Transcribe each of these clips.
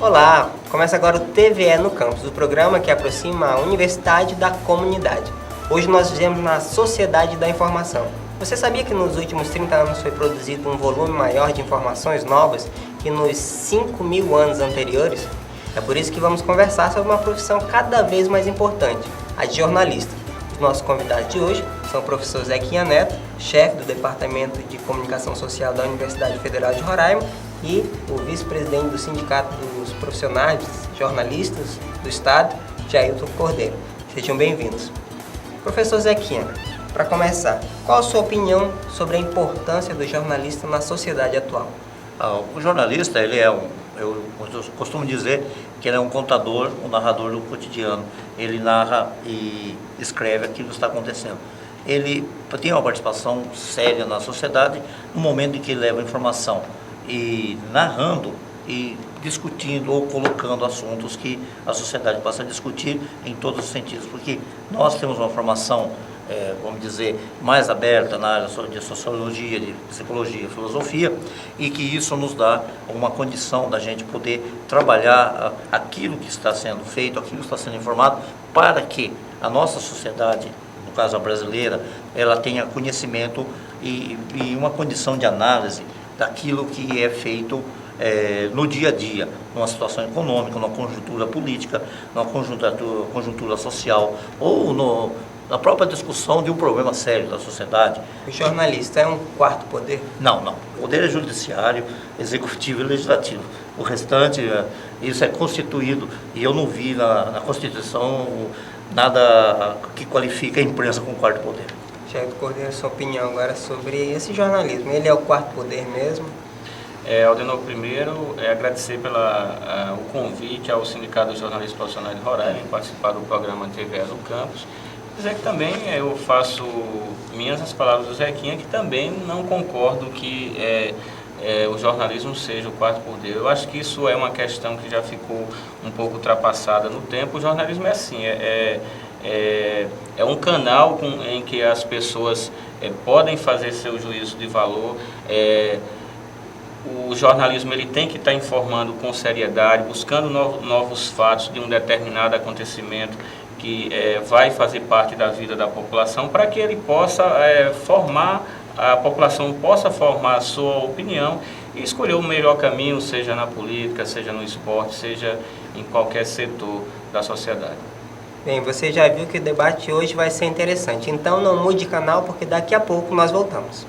Olá, começa agora o TVE no Campus, o programa que aproxima a universidade da comunidade. Hoje nós vivemos na sociedade da informação. Você sabia que nos últimos 30 anos foi produzido um volume maior de informações novas que nos 5.000 anos anteriores? É por isso que vamos conversar sobre uma profissão cada vez mais importante, a de jornalista. Os nossos convidados de hoje são o professor Zequinha Neto, chefe do Departamento de Comunicação Social da Universidade Federal de Roraima, e o vice-presidente do Sindicato dos Profissionais Jornalistas do Estado, Jailton Cordeiro. Sejam bem-vindos. Professor Zequinha, para começar, qual a sua opinião sobre a importância do jornalista na sociedade atual? O jornalista, eu costumo dizer que ele é um contador, um narrador do cotidiano. Ele narra e escreve aquilo que está acontecendo. Ele tem uma participação séria na sociedade no momento em que ele leva informação e narrando e discutindo ou colocando assuntos que a sociedade possa discutir em todos os sentidos, porque nós temos uma formação, vamos dizer, mais aberta na área de sociologia, de psicologia, filosofia, e que isso nos dá uma condição da gente poder trabalhar aquilo que está sendo feito, aquilo que está sendo informado, para que a nossa sociedade, no caso a brasileira, ela tenha conhecimento e uma condição de análise daquilo que é feito no dia a dia, numa situação econômica, numa conjuntura política, numa conjuntura social, ou na própria discussão de um problema sério da sociedade. O jornalista é um quarto poder? Não. O poder é judiciário, executivo e legislativo. O restante, isso é constituído, e eu não vi na Constituição nada que qualifique a imprensa como quarto poder. Jailton Cordeiro, sua opinião agora sobre esse jornalismo. Ele é o quarto poder mesmo? Aldenor, primeiro, agradecer o convite ao Sindicato dos Jornalistas Profissionais de Roraima em participar do programa TVE no Campus. Dizer que também eu faço minhas as palavras do Zequinha, que também não concordo que o jornalismo seja o quarto poder. Eu acho que isso é uma questão que já ficou um pouco ultrapassada no tempo. O jornalismo é assim, é um canal em que as pessoas podem fazer seu juízo de valor. O jornalismo ele tem que estar informando com seriedade, buscando novos fatos de um determinado acontecimento que vai fazer parte da vida da população, para que ele possa a população possa formar a sua opinião e escolher o melhor caminho, seja na política, seja no esporte, seja em qualquer setor da sociedade. Bem, você já viu que o debate hoje vai ser interessante, então não mude de canal porque daqui a pouco nós voltamos.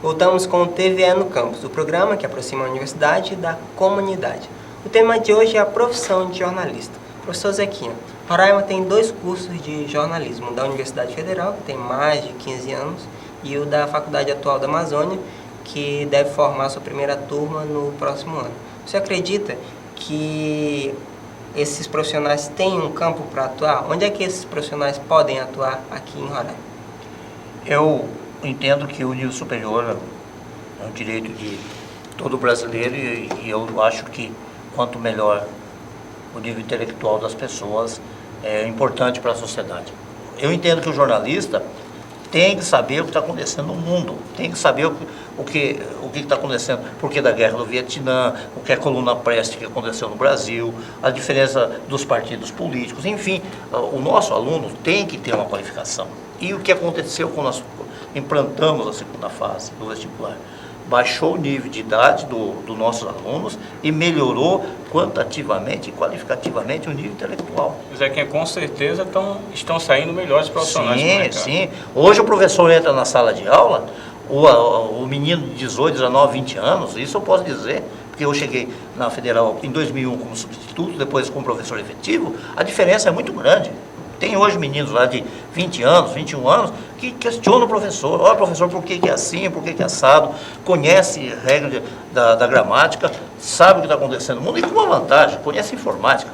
Voltamos com o TVE no Campus, o programa que aproxima a universidade da comunidade. O tema de hoje é a profissão de jornalista. Professor Zequinha, Roraima tem 2 cursos de jornalismo, o da Universidade Federal, que tem mais de 15 anos, e o da Faculdade Atual da Amazônia, que deve formar sua primeira turma no próximo ano. Você acredita que esses profissionais têm um campo para atuar? Onde é que esses profissionais podem atuar aqui em Roraima? Eu entendo que o nível superior é um direito de todo brasileiro e eu acho que quanto melhor o nível intelectual das pessoas é importante para a sociedade. Eu entendo que o jornalista tem que saber o que está acontecendo no mundo, tem que saber o que está acontecendo, por que da guerra do Vietnã, o que é a coluna Preste que aconteceu no Brasil, a diferença dos partidos políticos, enfim, o nosso aluno tem que ter uma qualificação. E o que aconteceu quando nós implantamos a segunda fase do vestibular? Baixou o nível de idade dos nossos alunos e melhorou quantitativamente e qualificativamente o nível intelectual. Mas que com certeza estão saindo melhores profissionais do mercado. Sim. Hoje o professor entra na sala de aula, o menino de 18, 19, 20 anos, isso eu posso dizer, porque porque eu cheguei na Federal em 2001 como substituto, depois como professor efetivo, a diferença é muito grande. Tem hoje meninos lá de 20 anos, 21 anos, que questionam o professor. Olha, professor, por que é assim, por que é assado? Conhece a regra da gramática, sabe o que está acontecendo no mundo e com uma vantagem, conhece informática,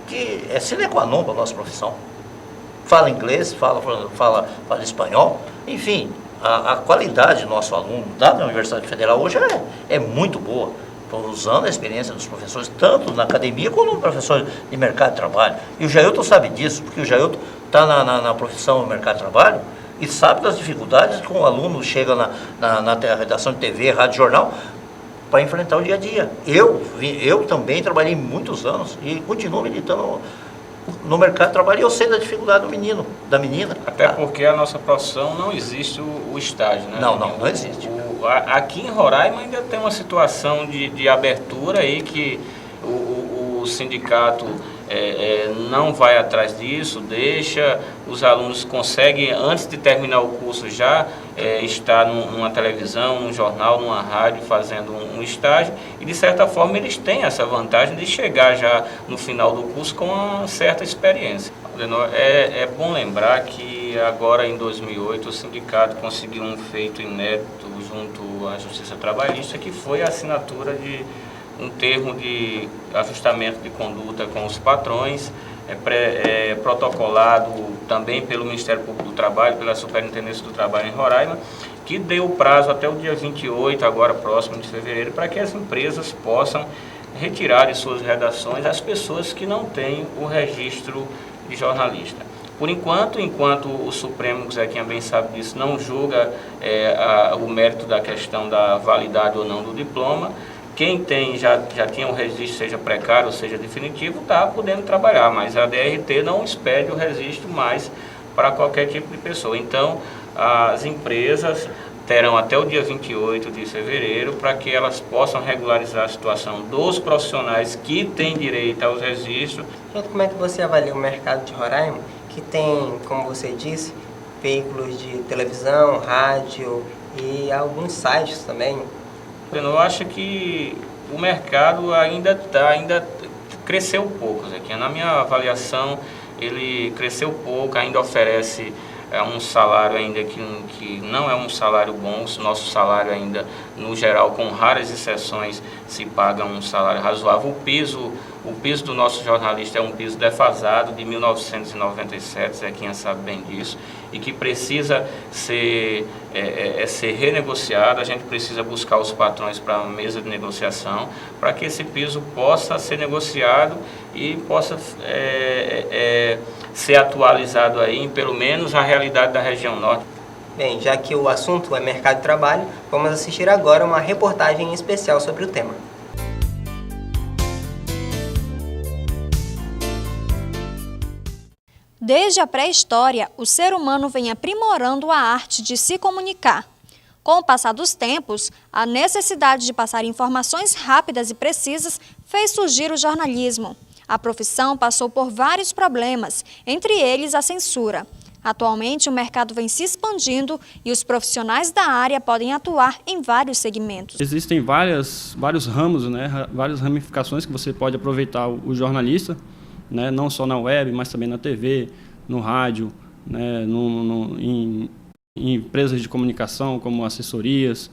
que é sine qua non para a nossa profissão. Fala inglês, fala espanhol, enfim, a qualidade do nosso aluno da Universidade Federal hoje é muito boa. Estão usando a experiência dos professores, tanto na academia como no professor de mercado de trabalho. E o Jailton sabe disso, porque o Jailton está na profissão do mercado de trabalho e sabe das dificuldades que um aluno chega na redação de TV, rádio, jornal, para enfrentar o dia a dia. Eu também trabalhei muitos anos e continuo militando no mercado de trabalho e eu sei da dificuldade do menino, da menina. Até porque a nossa profissão não existe o estágio, né? Não existe. Aqui em Roraima ainda tem uma situação de abertura aí que o sindicato não vai atrás disso, deixa, os alunos conseguem, antes de terminar o curso, já estar numa televisão, num jornal, numa rádio, fazendo um estágio, e de certa forma eles têm essa vantagem de chegar já no final do curso com uma certa experiência. É bom lembrar que agora em 2008 o sindicato conseguiu um feito inédito junto à Justiça Trabalhista, que foi a assinatura de um termo de ajustamento de conduta com os patrões, protocolado também pelo Ministério Público do Trabalho, pela Superintendência do Trabalho em Roraima, que deu prazo até o dia 28, agora próximo de fevereiro, para que as empresas possam retirar de suas redações as pessoas que não têm o registro de jornalista. Por enquanto o Supremo, Zequinha bem sabe disso, não julga o mérito da questão da validade ou não do diploma. Quem já tinha o registro, seja precário ou seja definitivo, está podendo trabalhar, mas a DRT não expede o registro mais para qualquer tipo de pessoa. Então, as empresas terão até o dia 28 de fevereiro para que elas possam regularizar a situação dos profissionais que têm direito aos registros. Gente, como é que você avalia o mercado de Roraima, que tem, como você disse, veículos de televisão, rádio e alguns sites também? Eu acho que o mercado ainda cresceu pouco, Zequinha. Na minha avaliação, ele cresceu pouco, ainda oferece um salário ainda que não é um salário bom. O nosso salário ainda, no geral, com raras exceções, se paga um salário razoável. O piso do nosso jornalista é um piso defasado de 1997, Zequinha sabe bem disso, e que precisa ser renegociado. A gente precisa buscar os patrões para a mesa de negociação, para que esse piso possa ser negociado e possa ser atualizado aí em pelo menos a realidade da região norte. Bem, já que o assunto é mercado de trabalho, vamos assistir agora uma reportagem especial sobre o tema. Desde a pré-história, o ser humano vem aprimorando a arte de se comunicar. Com o passar dos tempos, a necessidade de passar informações rápidas e precisas fez surgir o jornalismo. A profissão passou por vários problemas, entre eles a censura. Atualmente, o mercado vem se expandindo e os profissionais da área podem atuar em vários segmentos. Existem vários ramos, várias ramificações que você pode aproveitar o jornalista, não só na web, mas também na TV, no rádio, em empresas de comunicação como assessorias,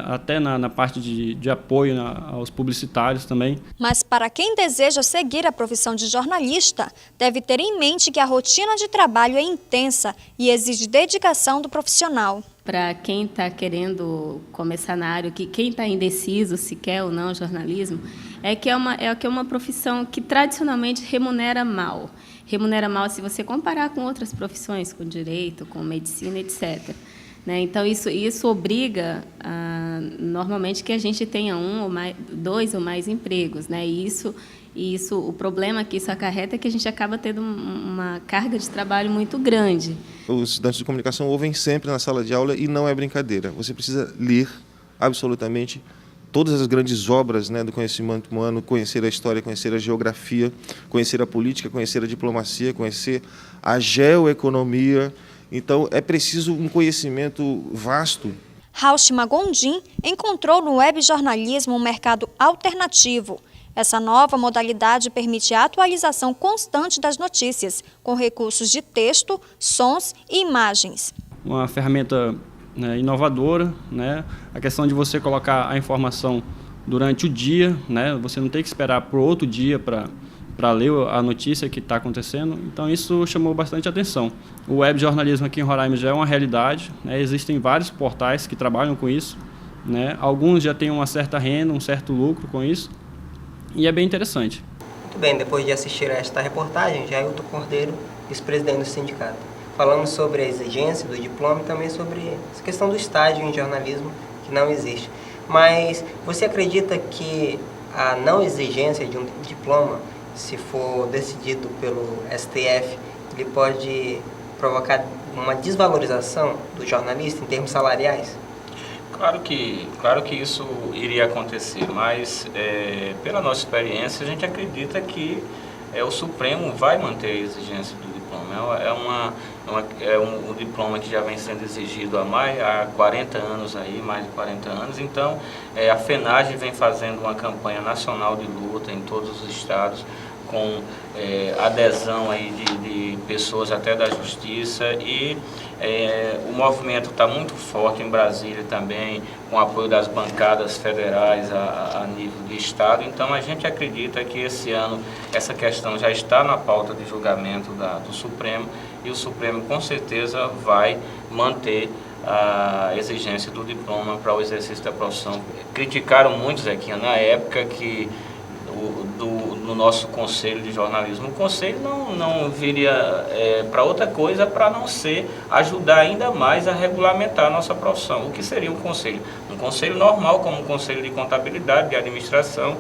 até na parte de apoio aos publicitários também. Mas para quem deseja seguir a profissão de jornalista, deve ter em mente que a rotina de trabalho é intensa e exige dedicação do profissional. Para quem está querendo começar na área, quem está indeciso se quer ou não jornalismo, é que é uma profissão que tradicionalmente remunera mal. Remunera mal se você comparar com outras profissões, com direito, com medicina, etc. Então, isso obriga, normalmente, que a gente tenha dois ou mais empregos. E o problema que isso acarreta é que a gente acaba tendo uma carga de trabalho muito grande. Os estudantes de comunicação ouvem sempre na sala de aula e não é brincadeira. Você precisa ler absolutamente todas as grandes obras do conhecimento humano, conhecer a história, conhecer a geografia, conhecer a política, conhecer a diplomacia, conhecer a geoeconomia. Então, é preciso um conhecimento vasto. Raushima Gondim encontrou no webjornalismo um mercado alternativo. Essa nova modalidade permite a atualização constante das notícias, com recursos de texto, sons e imagens. Uma ferramenta, né, inovadora, né? A questão de você colocar a informação durante o dia, né? Você não tem que esperar por outro dia para ler a notícia que está acontecendo. Então isso chamou bastante atenção. O webjornalismo aqui em Roraima já é uma realidade, né? Existem vários portais que trabalham com isso, né? Alguns já têm uma certa renda, um certo lucro com isso, e é bem interessante. Muito bem, depois de assistir a esta reportagem, Jailton Cordeiro, vice-presidente do sindicato. Falamos sobre a exigência do diploma e também sobre essa questão do estágio em jornalismo, que não existe. Mas você acredita que a não exigência de um diploma, se for decidido pelo STF, ele pode provocar uma desvalorização do jornalista em termos salariais? Claro que isso iria acontecer, mas pela nossa experiência a gente acredita que o Supremo vai manter a exigência do diploma. É um diploma que já vem sendo exigido há 40 anos, mais de 40 anos. Então, a FENAGE vem fazendo uma campanha nacional de luta em todos os estados, com adesão aí de pessoas até da justiça, e o movimento está muito forte em Brasília também, com apoio das bancadas federais a nível de estado. Então a gente acredita que esse ano essa questão já está na pauta de julgamento do Supremo, e o Supremo com certeza vai manter a exigência do diploma para o exercício da profissão. Criticaram muito, Zequinha, na época que no nosso Conselho de Jornalismo. O Conselho não viria para outra coisa, para não ser ajudar ainda mais a regulamentar a nossa profissão. O que seria um conselho? Um conselho normal, como um conselho de contabilidade, de administração,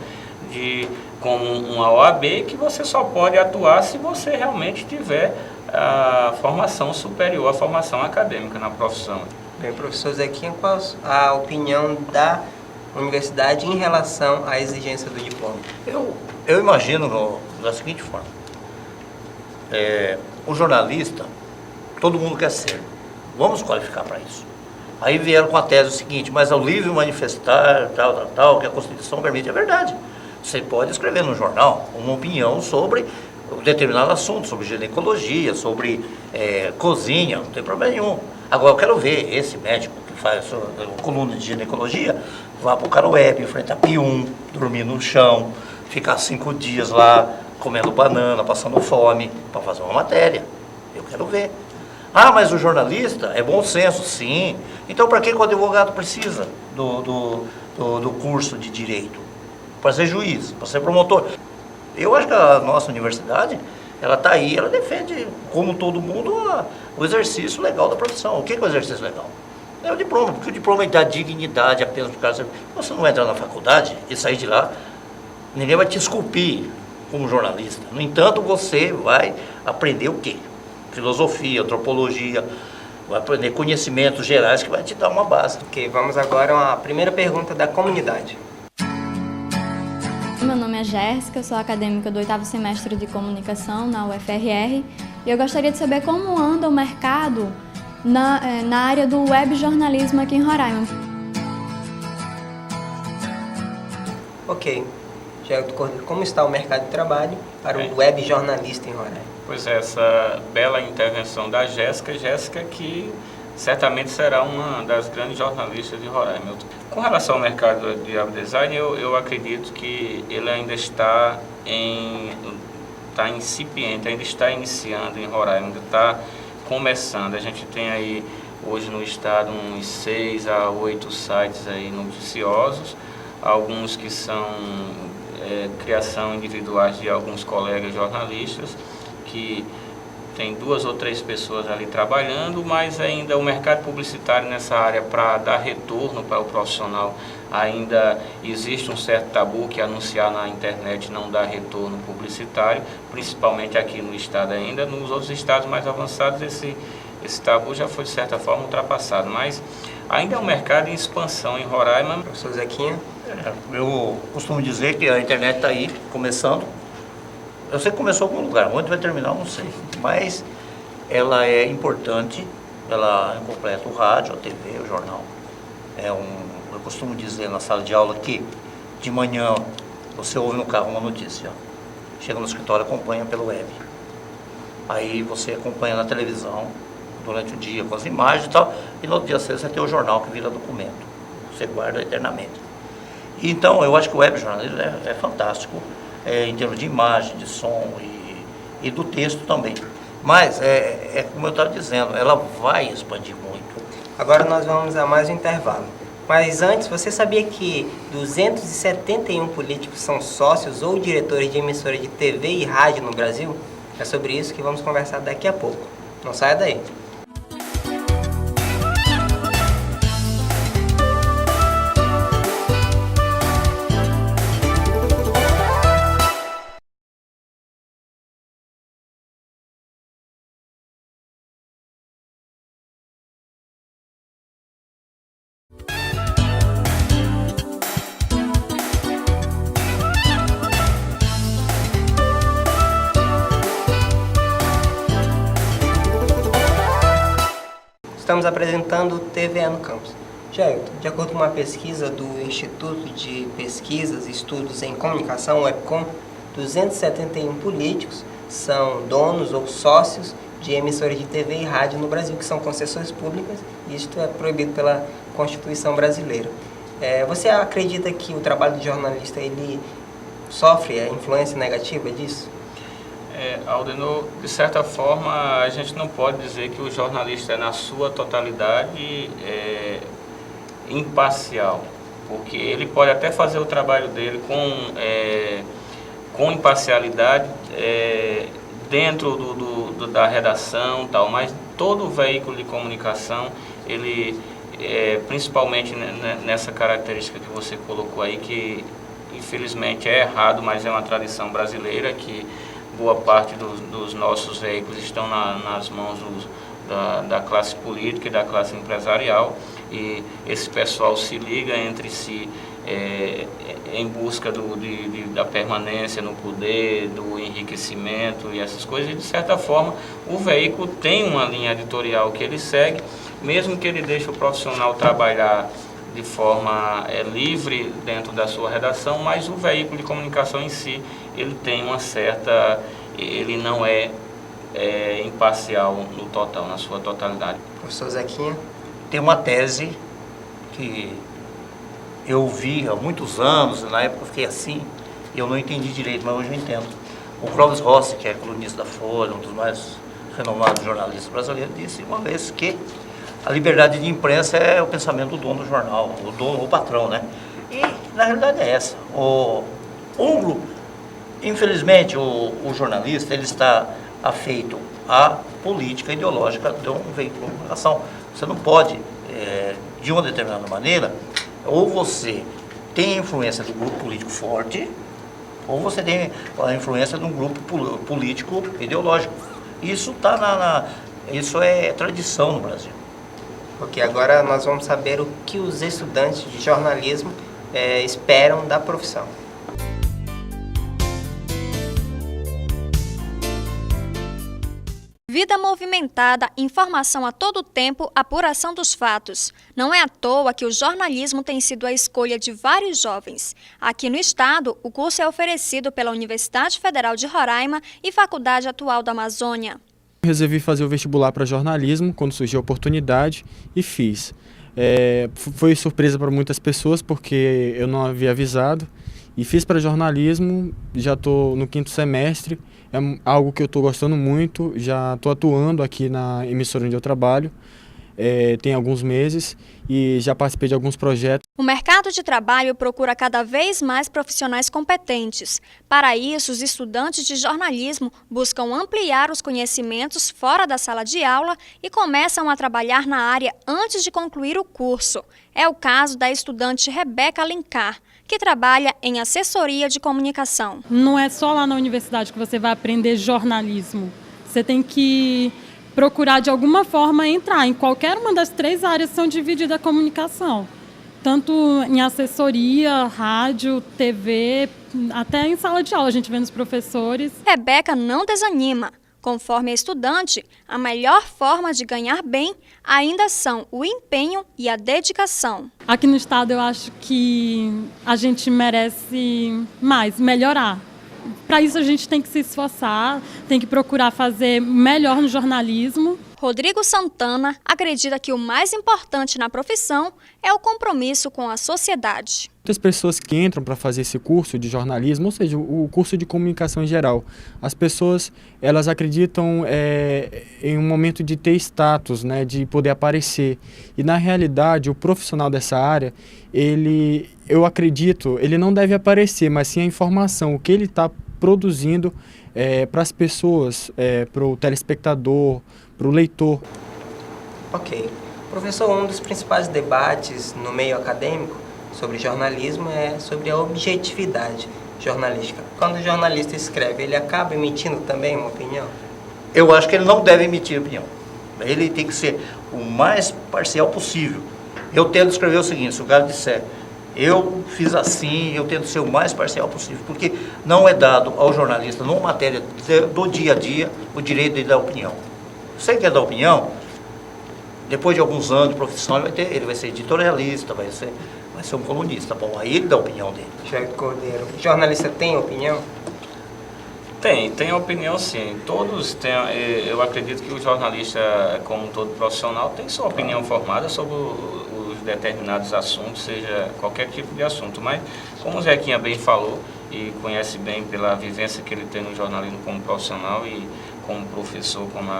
como uma OAB, que você só pode atuar se você realmente tiver a formação superior, a formação acadêmica na profissão. Bem, professor Zequinha, qual a opinião da universidade em relação à exigência do diploma? Eu imagino da seguinte forma: o jornalista, todo mundo quer ser, vamos qualificar para isso. Aí vieram com a tese o seguinte: mas é o livre manifestar, tal, que a Constituição permite. É verdade, você pode escrever no jornal uma opinião sobre um determinado assunto, sobre ginecologia, sobre cozinha, não tem problema nenhum. Agora eu quero ver esse médico que faz coluna de ginecologia vá para o Caroebe, enfrentar P1, dormir no chão, ficar 5 dias lá comendo banana, passando fome, para fazer uma matéria. Eu quero ver. Ah, mas o jornalista é bom senso, sim. Então para que o advogado precisa do curso de direito? Para ser juiz, para ser promotor. Eu acho que a nossa universidade, ela está aí, ela defende, como todo mundo, o exercício legal da profissão. O que é o exercício legal? É o diploma, porque o diploma dá dignidade apenas para o cara. Você não entra na faculdade e sair de lá, ninguém vai te esculpir como jornalista. No entanto, você vai aprender o quê? Filosofia, antropologia, vai aprender conhecimentos gerais que vai te dar uma base. Ok, vamos agora à primeira pergunta da comunidade. Meu nome é Jéssica, sou acadêmica do 8º semestre de comunicação na UFRR, e eu gostaria de saber como anda o mercado na área do webjornalismo aqui em Roraima. Ok. Jailton Cordeiro, como está o mercado de trabalho para o webjornalista em Roraima? Pois é, essa bela intervenção da Jéssica que certamente será uma das grandes jornalistas de Roraima. Com relação ao mercado de web design, eu acredito que ele ainda está incipiente, ainda está iniciando em Roraima, ainda está começando. A gente tem aí hoje no estado uns 6 a 8 sites aí noticiosos, alguns que são criação individuais de alguns colegas jornalistas, que tem 2 ou 3 pessoas ali trabalhando, mas ainda o mercado publicitário nessa área, para dar retorno para o profissional, ainda existe um certo tabu, que anunciar na internet não dá retorno publicitário, principalmente aqui no estado ainda. Nos outros estados mais avançados esse tabu já foi de certa forma ultrapassado, mas ainda é um mercado em expansão em Roraima. Professor Zequinha? Eu costumo dizer que a internet está aí, começando. Eu sei que começou em algum lugar, onde vai terminar eu não sei, mas ela é importante, ela completa o rádio, a TV, o jornal. eu costumo dizer na sala de aula que de manhã você ouve no carro uma notícia, chega no escritório, acompanha pelo web. Aí você acompanha na televisão durante o dia com as imagens e tal, e no dia 6 você tem o jornal que vira documento, você guarda eternamente. Então eu acho que o web jornalismo é fantástico, em termos de imagem, de som e do texto também. Mas, como eu estava dizendo, ela vai expandir muito. Agora nós vamos a mais um intervalo. Mas antes, você sabia que 271 políticos são sócios ou diretores de emissora de TV e rádio no Brasil? É sobre isso que vamos conversar daqui a pouco. Não saia daí. Estamos apresentando o TVE no Campus. Jair, de acordo com uma pesquisa do Instituto de Pesquisas e Estudos em Comunicação, o EPCOM, 271 políticos são donos ou sócios de emissoras de TV e rádio no Brasil, que são concessões públicas, e isto é proibido pela Constituição brasileira. Você acredita que o trabalho do jornalista ele sofre a influência negativa disso? Aldenor, de certa forma, a gente não pode dizer que o jornalista é, na sua totalidade, imparcial, porque ele pode até fazer o trabalho dele com imparcialidade dentro da redação, tal, mas todo veículo de comunicação, ele, principalmente nessa característica que você colocou aí, que infelizmente é errado, mas é uma tradição brasileira, que boa parte dos nossos veículos estão nas mãos da classe política e da classe empresarial, e esse pessoal se liga entre si em busca da permanência no poder, do enriquecimento e essas coisas, e de certa forma o veículo tem uma linha editorial que ele segue, mesmo que ele deixe o profissional trabalhar de forma livre dentro da sua redação, mas o veículo de comunicação em si, ele tem ele não é imparcial no total, na sua totalidade. Professor Zequinha? Tem uma tese que eu vi há muitos anos, na época eu fiquei assim, e eu não entendi direito, mas hoje eu entendo. O Clóvis Rossi, que é colunista da Folha, um dos mais renomados jornalistas brasileiros, disse uma vez que a liberdade de imprensa é o pensamento do dono do jornal, o patrão, né? E, na realidade, é essa. Infelizmente, o jornalista, ele está afeito à política ideológica de um veículo de comunicação. Você não pode, de uma determinada maneira, ou você tem a influência do grupo político forte, ou você tem a influência de um grupo político ideológico. Isso isso é tradição no Brasil. Ok, agora nós vamos saber o que os estudantes de jornalismo esperam da profissão. Vida movimentada, informação a todo tempo, apuração dos fatos. Não é à toa que o jornalismo tem sido a escolha de vários jovens. Aqui no estado, o curso é oferecido pela Universidade Federal de Roraima e Faculdade Atual da Amazônia. Resolvi fazer o vestibular para jornalismo quando surgiu a oportunidade e fiz. Foi surpresa para muitas pessoas porque eu não havia avisado e fiz para jornalismo, já estou no 5º semestre, é algo que eu estou gostando muito, já estou atuando aqui na emissora onde eu trabalho, tem alguns meses e já participei de alguns projetos. O mercado de trabalho procura cada vez mais profissionais competentes. Para isso, os estudantes de jornalismo buscam ampliar os conhecimentos fora da sala de aula e começam a trabalhar na área antes de concluir o curso. É o caso da estudante Rebeca Alencar, que trabalha em assessoria de comunicação. Não é só lá na universidade que você vai aprender jornalismo. Você tem que procurar de alguma forma entrar em qualquer uma das 3 áreas que são divididas a comunicação. Tanto em assessoria, rádio, TV, até em sala de aula a gente vê nos professores. Rebeca não desanima. Conforme a estudante, a melhor forma de ganhar bem ainda são o empenho e a dedicação. Aqui no estado eu acho que a gente merece mais, melhorar. Para isso a gente tem que se esforçar, tem que procurar fazer melhor no jornalismo. Rodrigo Santana acredita que o mais importante na profissão é o compromisso com a sociedade. Muitas pessoas que entram para fazer esse curso de jornalismo, ou seja, o curso de comunicação em geral, as pessoas elas acreditam em um momento de ter status, né, de poder aparecer. E na realidade, o profissional dessa área, eu acredito, ele não deve aparecer, mas sim a informação, o que ele está produzindo para as pessoas, para o telespectador, para o leitor. Ok. Professor, um dos principais debates no meio acadêmico sobre jornalismo é sobre a objetividade jornalística. Quando o jornalista escreve, ele acaba emitindo também uma opinião? Eu acho que ele não deve emitir opinião. Ele tem que ser o mais parcial possível. Eu tento escrever o seguinte, se o cara disser, eu fiz assim, eu tento ser o mais parcial possível, porque não é dado ao jornalista, numa matéria do dia a dia, o direito de dar opinião. Se ele quer dar opinião, depois de alguns anos de profissão, ele vai ser editorialista, vai ser um colunista. Bom, aí ele dá a opinião dele. Jair Cordeiro, o jornalista tem opinião? Tem opinião sim. Todos têm, eu acredito que o jornalista, como todo profissional, tem sua opinião formada sobre os determinados assuntos, seja qualquer tipo de assunto. Mas, como o Zequinha bem falou, e conhece bem pela vivência que ele tem no jornalismo como profissional e como professor, como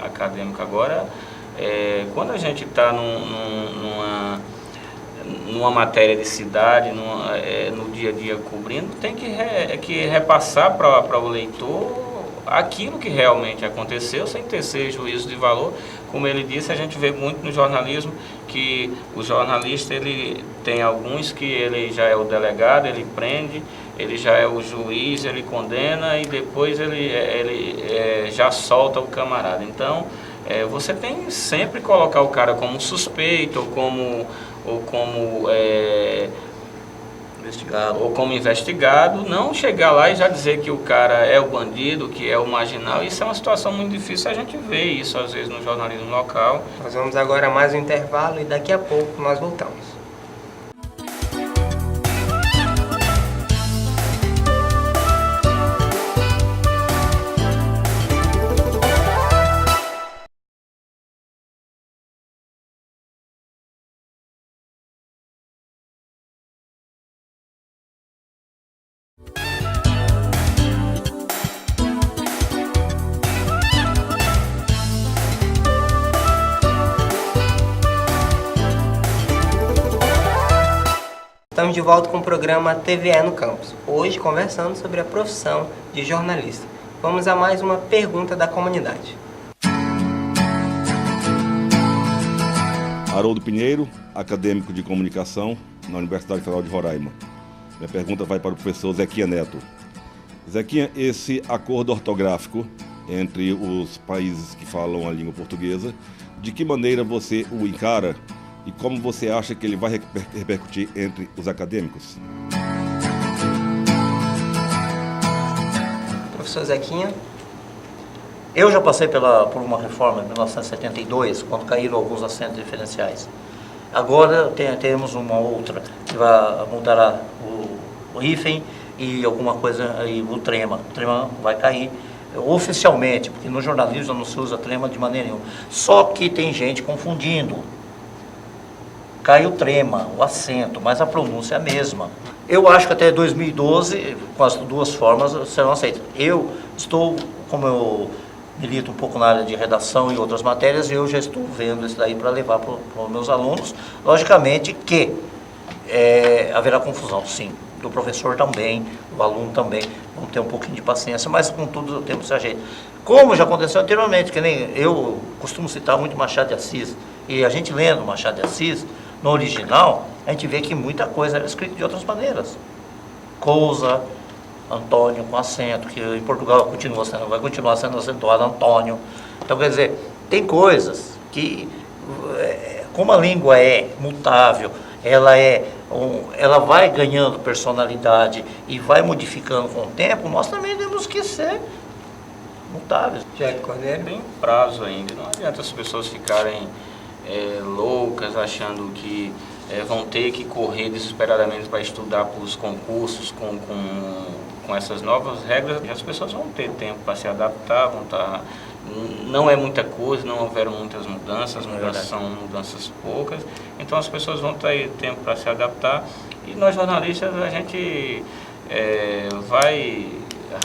acadêmico agora, quando a gente está numa matéria de cidade, no dia a dia cobrindo, tem que repassar para o leitor aquilo que realmente aconteceu, sem tecer juízo de valor. Como ele disse, a gente vê muito no jornalismo que o jornalista, ele tem alguns que ele já é o delegado, ele prende, ele já é o juiz, ele condena e depois ele já solta o camarada. Então, você tem sempre que colocar o cara como suspeito ou como investigado, não chegar lá e já dizer que o cara é o bandido, que é o marginal. Isso é uma situação muito difícil, a gente vê isso às vezes no jornalismo local. Nós vamos agora a mais um intervalo e daqui a pouco nós voltamos. Estamos de volta com o programa TVE no Campus, hoje conversando sobre a profissão de jornalista. Vamos a mais uma pergunta da comunidade. Haroldo Pinheiro, acadêmico de comunicação na Universidade Federal de Roraima. Minha pergunta vai para o professor Zequinha Neto. Zequinha, esse acordo ortográfico entre os países que falam a língua portuguesa, de que maneira você o encara e como você acha que ele vai repercutir entre os acadêmicos? Professor Zequinha? Eu já passei por uma reforma em 1972, quando caíram alguns acentos diferenciais. Agora temos uma outra, que vai mudar o hífen e alguma coisa, e o trema. O trema vai cair oficialmente, porque no jornalismo não se usa trema de maneira nenhuma. Só que tem gente confundindo. Cai o trema, o acento, mas a pronúncia é a mesma. Eu acho que até 2012, com as duas formas, serão aceitas. Eu estou, como eu milito um pouco na área de redação e outras matérias, eu já estou vendo isso daí para levar para os meus alunos. Logicamente que haverá confusão, sim. Do professor também, do aluno também. Vamos ter um pouquinho de paciência, mas com tudo temos esse jeito. Como já aconteceu anteriormente, que nem eu costumo citar muito Machado de Assis, e a gente lendo Machado de Assis, no original, a gente vê que muita coisa era escrita de outras maneiras. Cousa, Antônio com acento, que em Portugal vai continuar sendo acentuado Antônio. Então, quer dizer, tem coisas que, como a língua é mutável, ela vai ganhando personalidade e vai modificando com o tempo, nós também temos que ser mutáveis. Jair Cordeiro. Tem prazo ainda, não adianta as pessoas ficarem loucas, achando que vão ter que correr desesperadamente para estudar para os concursos com essas novas regras. As pessoas vão ter tempo para se adaptar, não é muita coisa, não houveram muitas mudanças, as mudanças são mudanças poucas, então as pessoas vão ter tempo para se adaptar e nós jornalistas a gente vai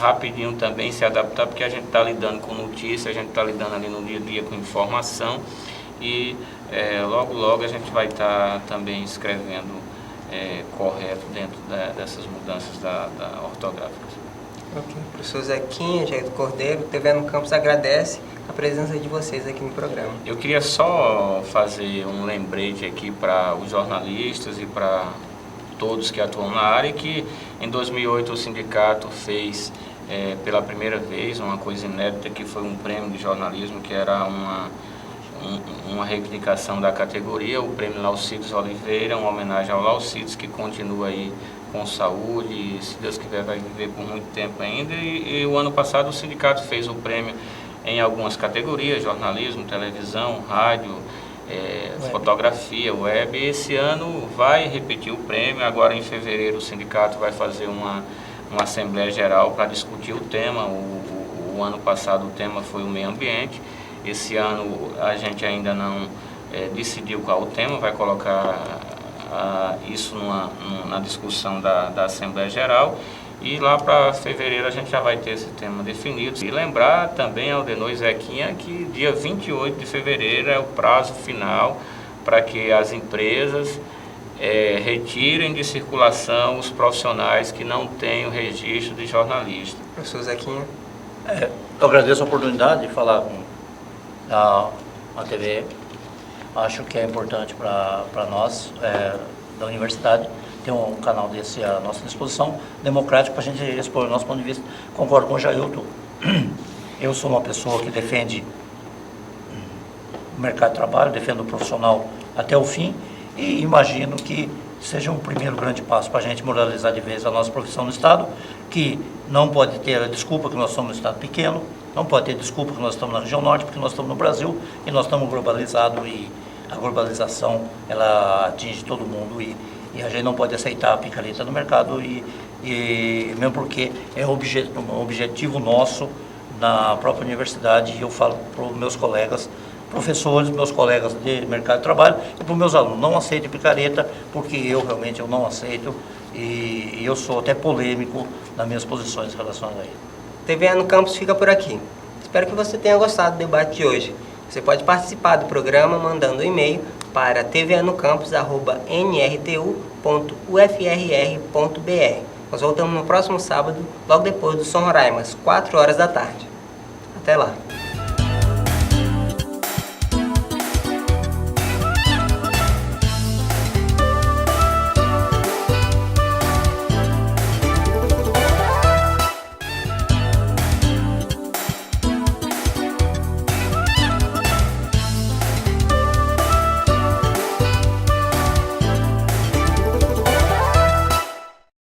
rapidinho também se adaptar, porque a gente está lidando com notícias, a gente está lidando ali no dia a dia com informação e logo a gente vai estar também escrevendo correto dentro dessas mudanças ortográficas. Ok. Professor Zequinha, Jair Cordeiro, TV no Campus agradece a presença de vocês aqui no programa. Eu queria só fazer um lembrete aqui para os jornalistas e para todos que atuam na área, que em 2008 o sindicato fez pela primeira vez uma coisa inédita, que foi um prêmio de jornalismo, que era uma reivindicação da categoria, o prêmio Laucides Oliveira, uma homenagem ao Laucides, que continua aí com saúde e, se Deus quiser, vai viver por muito tempo ainda. E o ano passado o sindicato fez o prêmio em algumas categorias, jornalismo, televisão, rádio, fotografia, web. E esse ano vai repetir o prêmio. Agora em fevereiro o sindicato vai fazer uma assembleia geral para discutir o tema. O ano passado o tema foi o meio ambiente. Esse ano a gente ainda não decidiu qual o tema, vai colocar isso na discussão da Assembleia Geral e lá para fevereiro a gente já vai ter esse tema definido. E lembrar também ao Aldenor e Zequinha que dia 28 de fevereiro é o prazo final para que as empresas retirem de circulação os profissionais que não têm o registro de jornalista. Professor Zequinha. Eu agradeço a oportunidade de falar com a TV. Acho que é importante para nós, da universidade, ter um canal desse à nossa disposição, democrático, para a gente expor o nosso ponto de vista. Concordo com o Jailton. Eu sou uma pessoa que defende o mercado de trabalho, defendo o profissional até o fim e imagino que seja um primeiro grande passo para a gente moralizar de vez a nossa profissão no Estado, que não pode ter a desculpa que nós somos um Estado pequeno, não pode ter desculpa que nós estamos na região norte, porque nós estamos no Brasil e nós estamos globalizados e a globalização ela atinge todo mundo e a gente não pode aceitar a picareta no mercado e mesmo porque é um objetivo nosso na própria universidade. E eu falo para os meus colegas professores, meus colegas de mercado de trabalho e para os meus alunos, não aceitem picareta, porque eu realmente não aceito e eu sou até polêmico nas minhas posições relacionadas a ele. TV no Campus fica por aqui. Espero que você tenha gostado do debate de hoje. Você pode participar do programa mandando um e-mail para tvanocampus@nrtu.ufrr.br. Nós voltamos no próximo sábado, logo depois do Som Roraima, às 4 horas da tarde. Até lá!